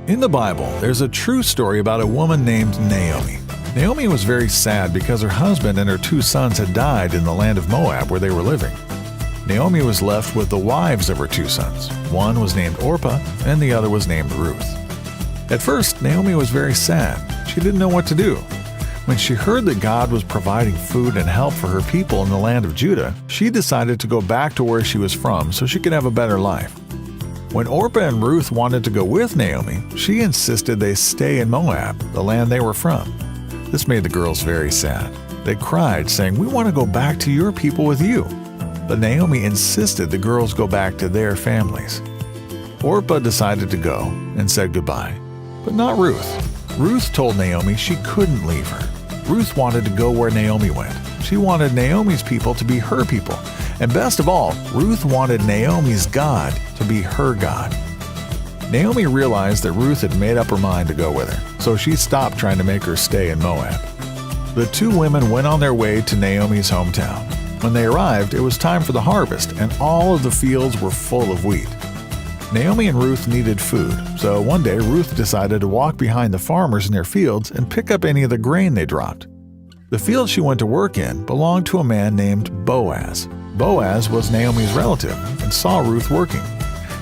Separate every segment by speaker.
Speaker 1: In the Bible, there's a true story about a woman named Naomi. Naomi was very sad because her husband and her 2 sons had died in the land of Moab where they were living. Naomi was left with the wives of her 2 sons. One was named Orpah and the other was named Ruth. At first, Naomi was very sad. She didn't know what to do. When she heard that God was providing food and help for her people in the land of Judah, she decided to go back to where she was from so she could have a better life. When Orpah and Ruth wanted to go with Naomi, she insisted they stay in Moab, the land they were from. This made the girls very sad. They cried, saying, "We want to go back to your people with you." But Naomi insisted the girls go back to their families. Orpah decided to go and said goodbye, but not Ruth. Ruth told Naomi she couldn't leave her. Ruth wanted to go where Naomi went. She wanted Naomi's people to be her people. And best of all, Ruth wanted Naomi's God to be her God. Naomi realized that Ruth had made up her mind to go with her, so she stopped trying to make her stay in Moab. The 2 women went on their way to Naomi's hometown. When they arrived, it was time for the harvest, and all of the fields were full of wheat. Naomi and Ruth needed food, so one day Ruth decided to walk behind the farmers in their fields and pick up any of the grain they dropped. The field she went to work in belonged to a man named Boaz. Boaz was Naomi's relative and saw Ruth working.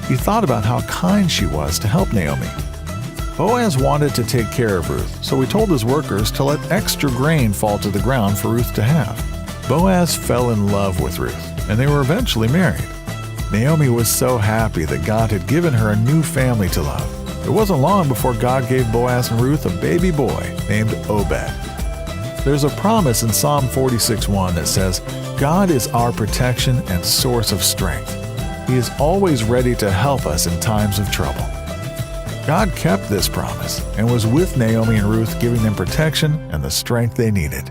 Speaker 1: He thought about how kind she was to help Naomi. Boaz wanted to take care of Ruth, so he told his workers to let extra grain fall to the ground for Ruth to have. Boaz fell in love with Ruth, and they were eventually married. Naomi was so happy that God had given her a new family to love. It wasn't long before God gave Boaz and Ruth a baby boy named Obed. There's a promise in Psalm 46:1 that says, "God is our protection and source of strength. He is always ready to help us in times of trouble." God kept this promise and was with Naomi and Ruth, giving them protection and the strength they needed.